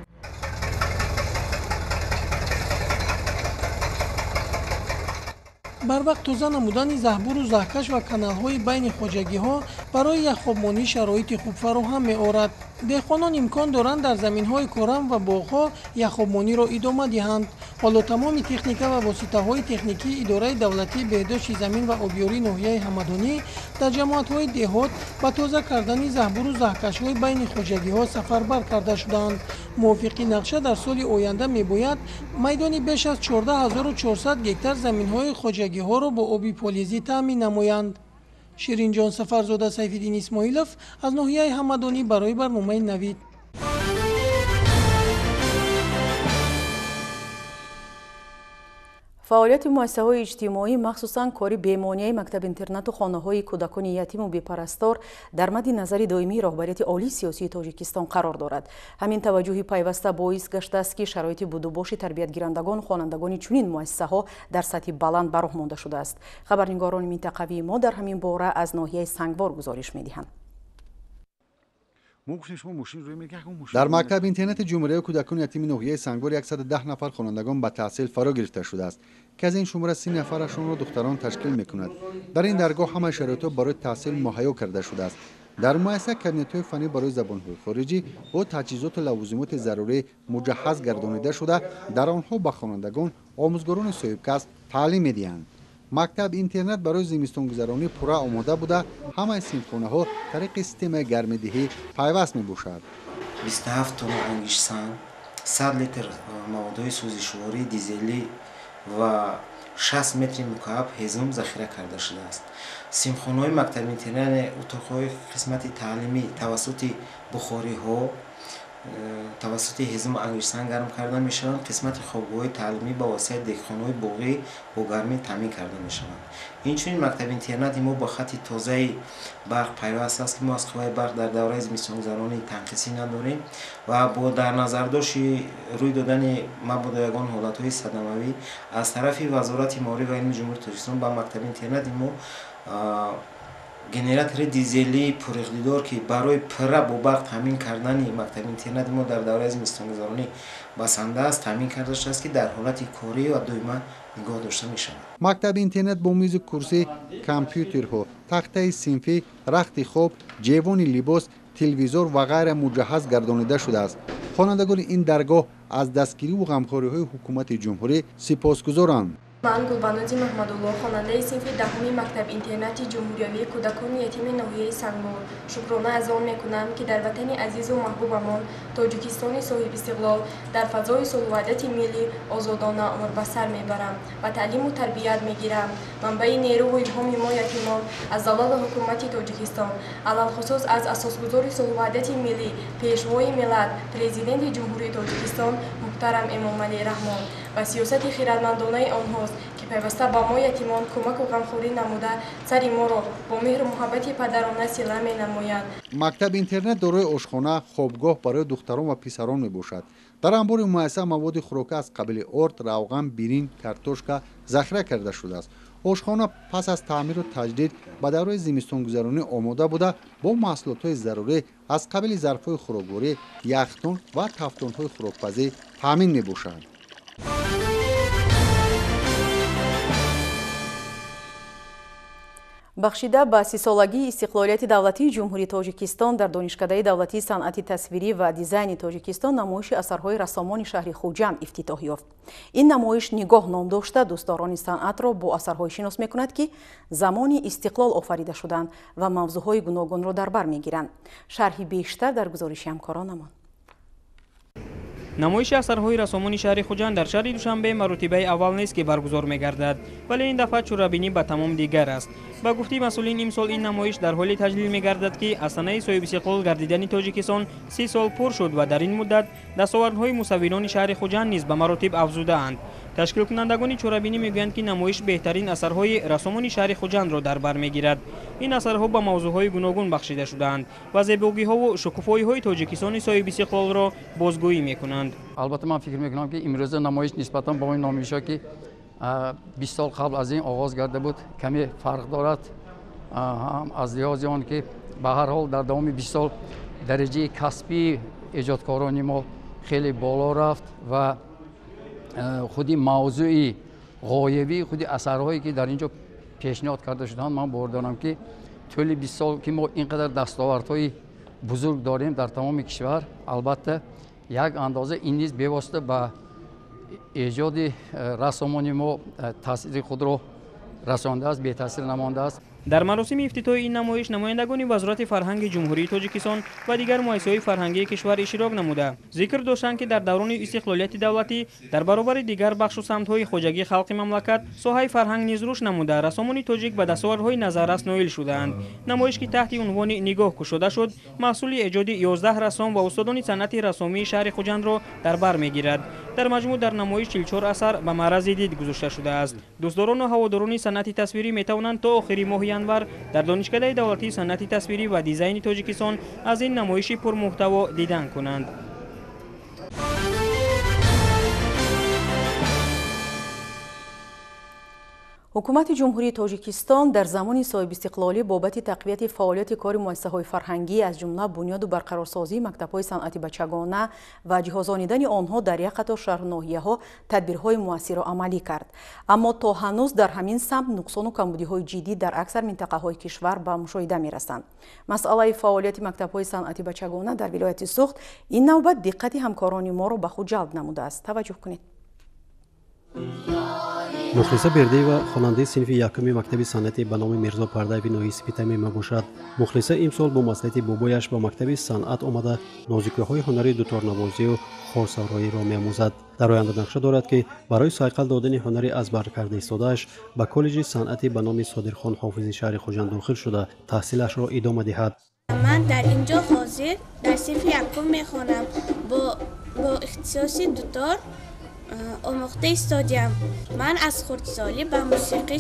барвақт тоза намудани заҳбуру заҳкаш ва каналҳои байни хоҷагиҳо барои яхобмонӣ шароити хуб фароҳам меорад. деҳқонон имкон доранд дар заминҳои корам ва боғҳо яхобмониро идома диҳанд. ҳоло тамоми техника ва воситаҳои техникии идораи давлатии беҳдошти замин ва обёрии ноҳияи Ҳамадонӣ дар ҷамоатҳои деҳот ба тоза кардани заҳбуру заҳкашҳои байни хоҷагиҳо сафарбар карда шуданд. мувофиқи нақша дар соли оянда мебояд майдони беш аз 14400 гектар заминҳои хоҷагиҳоро бо оби полезӣ таъмин намоянд. ширинҷон Сафарзода, Сайфиддин Исмоилов аз ноҳияи Ҳамадонӣ барои барномаи Навид. فعالیت مؤسسه‌های اجتماعی مخصوصاً کاری بیمانیای مکتب اینترنت و خانه‌های کودکان یتیم و بی‌پرستار در مد نظر دائمی راهبریت عالی سیاسی تاجیکستان قرار دارد. همین توجه پیوسته باعث گشته است که شرایط بودوباش تربیتگیرندگان و خوانندگان چنین مؤسسه‌ها در سطح بلند به راه مانده شده است. خبرنگاران منطقوی ما در همین باره از ناحیه سنگوار گزارش می‌دهند. در مکتب اینترنت جمهوری کودکان یتیم ناحیه سنگوار 110 نفر خوانندگان به تحصیل فرا گرفته شده است که از این شماره 30 نفرشون را دختران تشکیل می‌کند. در این درگاه همه شرایط برای تحصیل مهیا کرده شده است. در مؤسسه کابینت‌های فنی برای زبان‌های خارجی و تجهیزات و لوازمات ضروری مجهز گردانیده شده، در آنها به خوانندگان آموزگاران صاحب کسب تعلیم می‌دهند. مکتب اینترنت برای زمستان گذرانی پورا آماده بوده، همه صنفخانه‌ها طریق سیستم گرم‌دهی پیوست می‌باشد. 27 تن انگیش سنگ، 100 لیتر مواد سوزشواری دیزلی و 60 متر مکعب هضم ذخیره کرده شده است. صنفخانه‌های مکتب اینترنت اتاق‌های قسمت تعلیمی توسط بخاری‌ها توسط هضم انگیش سنگ گرم کرده می‌شوند. قسمت خوابگاه تعلیمی با واسطه دهخانه‌های باغی با گرمی تامین کرده می‌شوند. اینچنین مکتب اینترنت ما با خط تازه برق پیوست است که ما از قوه برق در دوره زمستان گذرانی تنقیصی نداریم و با در نظر داشت روی دادن مبادا یگان حالت‌های صدموی از طرف وزارت مالی و علم جمهوری تاجیکستان با مکتب اینترنت ما گنراتور دیزلی پراقتدار که برای پره با برق تامین کردن مکتب اینترنت ما در دوره زمستان گذرانی بسنده است تامین کرده شده است که در حالت کاری و دائما نگاه داشته می شود. مکتب اینترنت با میز کرسی، کامپیوترها، تخته صنفی، رخت خواب، جیوان لباس، تلویزیون و غیره مجهز گردانیده شده است. خوانندگان این درگاه از دستگیری و غمخوری‌های حکومت جمهوری سپاسگزارند. من گلبانوزی محمدالله خواننده صنف دهمی مکتب اینترنت جمهوری کودکان یتیم ناحیه سنگوار شکرانه از آن میکنم که در وطن عزیز و محبوبمان تاجیکستان صاحب استقلال در فضای صلح و وحدت ملی آزادانه عمر به سر میبرم و تعلیم و تربیت میگیرم. منبع نیرو و الهام ما یتیمان از زلال حکومت تاجیکستان علل خصوص از اساسگزار صلح و وحدت ملی پیشوای ملت پرزیدنت جمهوری تاجیکستان محترم امامعلی رحمان و سیاست خیرمندانه آنهاست که پیوسته با ما یتیمان کمک و غمخوری نموده سر ما را با مهر و محبت پدرانه صله می‌نمایند. مکتب اینترنت دارای آشخانه، خوابگاه برای دختران و پسران میباشد. در انبار مؤسسه مواد خوراکی از قبیل ارد، روغن، بیرین، کارتوشکا ذخیره کرده شده است. آشخانه پس از تعمیر و تجدید به دوره زمستان گذرانی آماده بوده با محصولات ضروری از قبیل ظرف‌های خوراکواری، یخ‌تن و تفتان‌های خوراکپزی تامین میباشد. بخشیده به 30 سالگی استقلالیت دولتی جمهوری تاجیکستان در دانشکده دولتی صنعت تصویری و دیزاین تاجیکستان نمایش اثرهای رسامان شهر خوجند افتتاح یافت. این نمایش نگاه نام داشته دوستداران صنعت را با اثرهای شناس می‌کند که زمان استقلال آفریده شدند و موضوعهای گوناگون را در بر می‌گیرند. شرحی بیشتر در گزارش همکارانمان. نمایش اثرهای رسامان شهر خوجند در شهر دوشنبه مرتبه اول نیست که برگزار می‌گردد، ولی این دفعه چورابینی به تمام دیگر است. با گفته مسئولین امسال این نمایش در حال تجلیل می‌گردد که از سنه صاحب استقلال گردیدن تاجیکستان 30 سال پر شد و در این مدت دستاوردهای مصوران شهر خوجند نیز به مراتب افزوده‌اند. تشکیل کنندگان چورابینی میگویند که نمایش بهترین اثرهای رسامان شهر خوجند را در بر میگیرد. این اثرها با موضوعهای گوناگون بخشیده شده‌اند و زیبایی‌ها و شکوفایی‌های تاجیکستان صاحب استقلال را بازگویی می‌کنند. البته من فکر می‌کنم که امروز نمایش نسبتاً با این نمایش‌ها که 20 سال قبل از این آغاز کرده بود کمی فرق دارد، هم از لحاظ آن که به هر حال در دوام 20 سال درجه کسبی ایجادکاران ما خیلی بالا رفت و خودی موضوعی غایبی خودی اثرهایی که در اینجا پیشنهاد کرده شدند من باور دارم که طول 20 سال که ما اینقدر دستاوردهای بزرگ داریم در تمام کشور، البته یک اندازه این نیز بیواسطه به ایجاد رسامان ما تاثیر خود را رسانده است، بی تاثیر نمانده است. در مراسم افتتاح این نمایش نمایندگان وزارت فرهنگ جمهوری تاجیکستان و دیگر مؤسسه‌های فرهنگی کشور اشتراک نموده ذکر داشتند که در دوران استقلالیت دولتی در برابر دیگر بخش و سمت‌های خوجگی خلق مملکت ساحه فرهنگ نیز رشد نموده رسامان تاجیک به دستاوردهای نظررس نائل شدند. نمایش که تحت عنوان نگاه گشوده شد محصول ایجاد 11 رسام و استادان صنعت رسامی شهر خوجند را در بر می‌گیرد. дар маҷмӯъ дар намоиш 44 асар ба маърази дид гузошта шудааст. дӯстдорону ҳаводорони санъати тасвирӣ метавонанд то охири моҳи январ дар донишкадаи давлатии санъати тасвирӣ ва дизайни тоҷикистон аз ин намоиши пурмуҳтаво дидан кунанд. ҳукумати ҷумҳурии тоҷикистон дар замони соҳибистиқлолӣ бобати тақвияти фаъолияти кори муассисаҳои фарҳангӣ аз ҷумла бунёду барқарорсозии мактабҳои санъати бачагона ва ҷиҳозонидани онҳо дар як қатор шаҳру ноҳияҳо тадбирҳои муассиро амалӣ кард. Аммо то ҳанӯз дар ҳамин самт нуқсону камбудиҳои ҷиддӣ дар аксар минтақаҳои кишвар ба мушоҳида мерасанд. масъалаи фаъолияти мактабҳои санъати бачагона дар вилояти Суғд ин навбат диққати ҳамкорони моро ба худ ҷалб намудааст. таваҷҷӯҳ кунед. мухлиса бердиева хонандаи синфи якуми мактаби санъати ба номи мирзо пардаеви ноҳияи Сипитами мебошад. мухлиса имсол бо маслиҳати бобояш ба мактаби санъат омада нозикиҳои ҳунари дуторнавозию хорсавроиро меомӯзад. дар оянда нақша дорад ки барои сайқал додани ҳунари аз бар карда истодааш ба коллеҷи санъати ба номи Содирхон ҳофизи шаҳри Хуҷанд дохил шуда таҳсилашро идома диҳад. ман дар инҷо ҳозир дар синфи якум мехонам. бо ихтисоси дутор омӯхта истодиам. ман аз хурдсолӣ ба мусиқӣ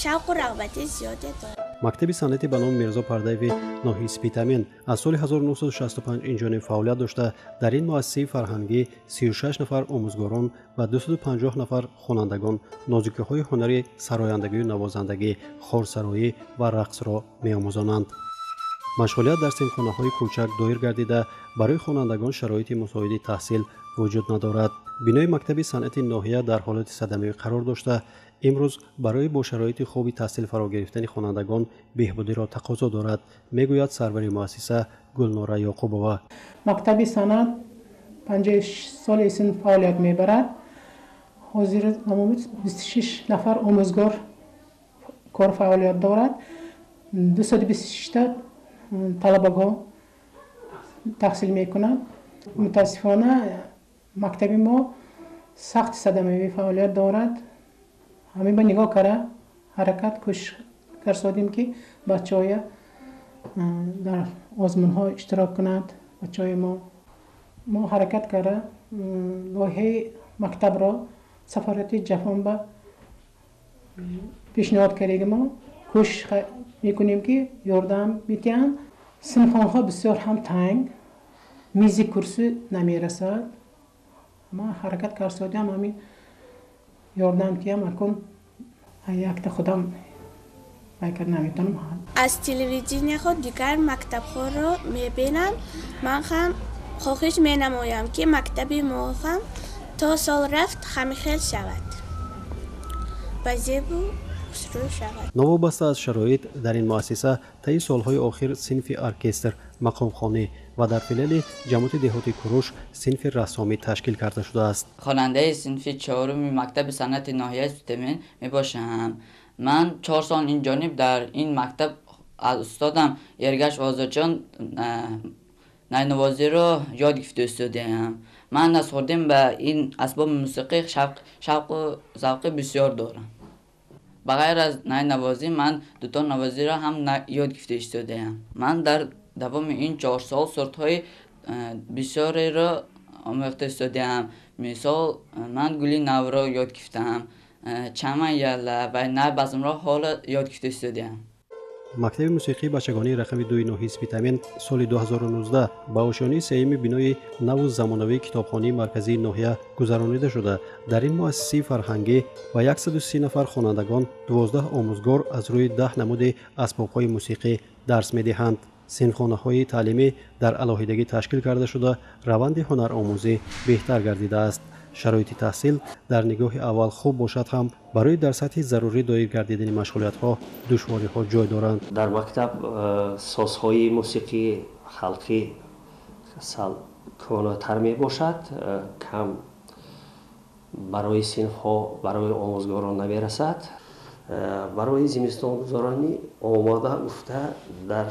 шавқу рағбати зиёде дорам. мактаби санъати ба номи мирзо пардаеви ноҳияи Сипитамин аз соли 1965 инҷониб фаъолият дошта дар ин муассисаи фарҳангӣ 36 нафар омӯзгорон ва 250 нафар хонандагон нозикиҳои ҳунари сарояндагию навозандагӣ, хорсароӣ ва рақсро меомӯзонанд. машғулият дар синфхонаҳои кӯчак доир гардида барои хонандагон шароити мусоиди таҳсил вуҷуд надорад. бинои мактаби санъати ноҳия дар ҳолати садамавӣ қарор дошта имрӯз барои бо шароити хуби таҳсил фаро гирифтани хонандагон беҳбудиро тақозо дорад, мегӯяд сарвари муассиса Гулнора Ёқубова. мактаби санъат 56 соли син фаъолият мебарад. ҳозир 26 нафар омӯзгор кор фаъолият дорад. 226 талабаҳо таҳсил мекунанд. мутаассифона мактаби мо сахти садамавӣ фаъолият дорад. ҳамин ба нигоҳ карда ҳаракат кӯшиш карсодем ки бачаҳоя дар озмунҳо иштирок кунанд. бачаҳои мо ҳаракат карда лоиҳаи мактабро сафарати ҷаҳонба пешниҳод кардем. мо кӯшиш мекунем ки ёрдам медиҳанд. синфхонаҳо бисёр ҳам танг, мизи курсӣ намерасад. ма ҳаракат карсодем ҳамин ёрдам киям акун якта худам байкар наметонам. аз телевидениyaҳо дигар мактабҳоро мебинам. ман ҳам хоҳиш менамоям ки мактаби мо ҳам то сол рафт ҳамихел шавад, ба зебу хусрӯ шавад. новобаста аз шароит дар ин муассиса таи солҳои охир синфи оркестр, мақомхонӣ ва дар филиали ҷамоати деҳоти Куруш синфи рассомӣ ташкил карда шудааст. хонандаи синфи чоруми мактаби санъати ноҳияи Сипитамин мебошам. ман 4 сол инҷониб дар ин мактаб аз устодам Эргаш Озодҷон найнавозиро ёд гирифта истодиам. ман аз хурдим ба ин асбоби мусиқӣ шавқу завқи бисёр дорам. ба ғайр аз найнавозӣ ман дутор навозиро ҳам ёд гирифта истодаям. ман дар давоми ин 4 сол суртҳои бисёреро омӯхта истодиам. мисол ман гули навро ёд гирифтам, чаман яла ва найбазмро ҳола ёд гирифта истодиам. мактаби мусиқии бачагонии рақами 2 ноҳияи Сипитамин соли 2019 ба ошёнии сеюми бинои наву замонавии китобхонаи марказии ноҳия гузаронида шуда дар ин муассисаи фарҳангӣ ба 130 нафар хонандагон 12 омӯзгор аз рӯи 10 намуди асбобҳои мусиқӣ дарс медиҳанд. синфхонаҳои таълимӣ дар алоҳидагӣ ташкил карда шуда раванди ҳунаромӯзӣ беҳтар гардидааст. шароити таҳсил дар нигоҳи аввал хуб бошад ҳам барои дар сатҳи зарурӣ доир гардидани машғулиятҳо душвориҳо ҷой доранд. дар мактаб созҳои мусиқии халқӣ конотар мебошад, кам барои синфҳо барои омӯзгорон намерасад. барои зимистongузаронӣ омода гуфта дар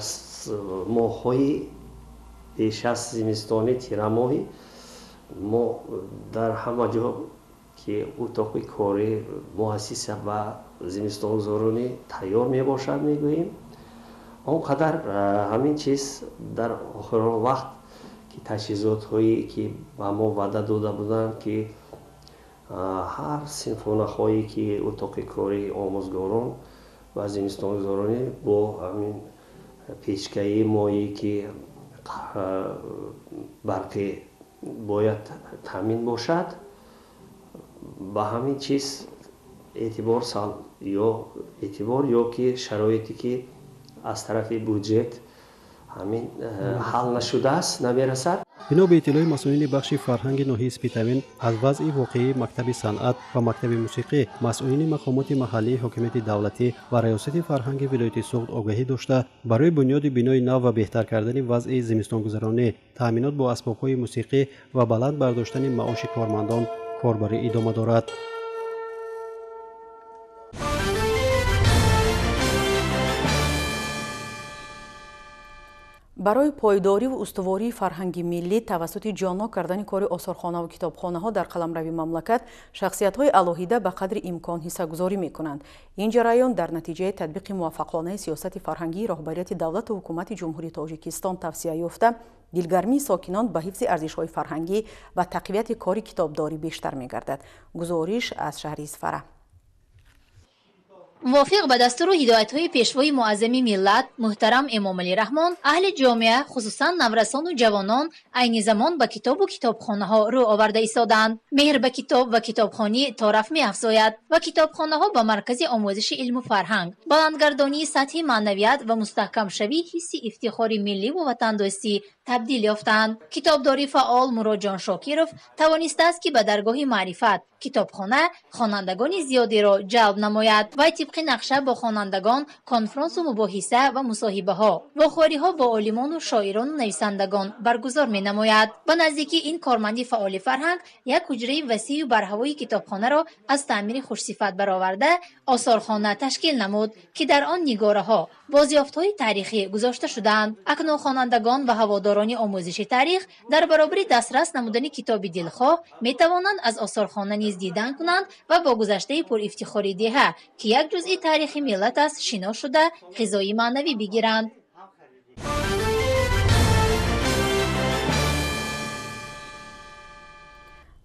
моҳҳои пеш аз зимистони тирамоҳӣ мо дар ҳама ҷо ки утоқи кори муассиса ва зимистongузаронӣ тайёр мебошад мегӯем. он қадар ҳамин чиз дар охирон вақт ки таҷҳизотҳое ки ба мо ваъда дода буданд ки ҳар синфхонаҳое ки утоқи кори омӯзгорон ва зимистонгузаронӣ бо ҳамин печкаи моӣ ки барқӣ бояд таъмин бошад ба ҳамин чиз эътибор ё ки шароите ки аз тарафи бюджет ҳамин ҳал нашудааст намерасад. бино ба иттилои масъулини бахши фарҳанги ноҳияи Спитамин аз вазъи воқеии мактаби санъат ва мактаби мусиқӣ масъулини мақомоти маҳаллии ҳокимияти давлатӣ ва раёсати фарҳанги вилояти Суғд огаҳӣ дошта барои бунёди бинои нав ва беҳтар кардани вазъи зимистонгузаронӣ таъминот бо асбобҳои мусиқӣ ва баланд бардоштани маоши кормандон корбарӣ идома дорад. барои пойдориву устувории фарҳанги миллӣ тавассути ҷонок кардани кори осорхонаву китобхонаҳо дар қаламрави мамлакат шахсиятҳои алоҳида ба қадри имкон ҳиссагузорӣ мекунанд. ин ҷараён дар натиҷаи татбиқи муваффақонаи сиёсати фарҳангии роҳбарияти давлату ҳукумати ҷумҳурии Тоҷикистон тавсия ёфта, дилгармии сокинон ба ҳифзи арзишҳои фарҳангӣ ва тақвияти кори китобдорӣ бештар мегардад. гузориш аз шаҳри Исфара. мувофиқ ба дастуру ҳидоятҳои пешвои муаззами миллат муҳтарам Эмомалӣ Раҳмон, аҳли ҷомеа хусусан наврасону ҷавонон айни замон ба китобу китобхонаҳо рӯ оварда истоданд. меҳр ба китоб ва китобхонӣ тораф меафзояд ва китобхонаҳо ба маркази омӯзиши илму фарҳанг, баландгардонии сатҳи маънавият ва мустаҳкамшавии ҳисси ифтихори милливу ватандӯстӣ табдил ёфтанд. китобдори фаъол Муродҷон Шокиров тавонистааст ки ба даргоҳи маърифат китобхона хонандагони зиёдеро ҷалб намояд. вай тибқи нақша бо хонандагон конфронсу мубоҳиса ва мусоҳибаҳо, вохӯриҳо бо олимону шоирону нависандагон баргузор менамояд. ба наздикӣ ин корманди фаъоли фарҳанг як ҳуҷраи васиъу барҳавои китобхонаро аз таъмири хушсифат бароварда осорхона ташкил намуд, ки дар он нигораҳо бозёфтҳои таърихӣ гузошта шудаанд. акнун хонандагон ва ҳаводорони омӯзиши таърих дар баробари дастрас намудани китоби дилхоҳ метавонанд аз осорхона низ дидан кунанд ва бо гузаштаи пуифтихори деҳа ки як ҷузъи таърихи миллат аст шинос шуда ғизои маънавӣ бигиранд.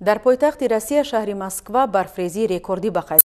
дар пойтахти Россия шаҳри Москва барфрезии рекордӣ ба қайд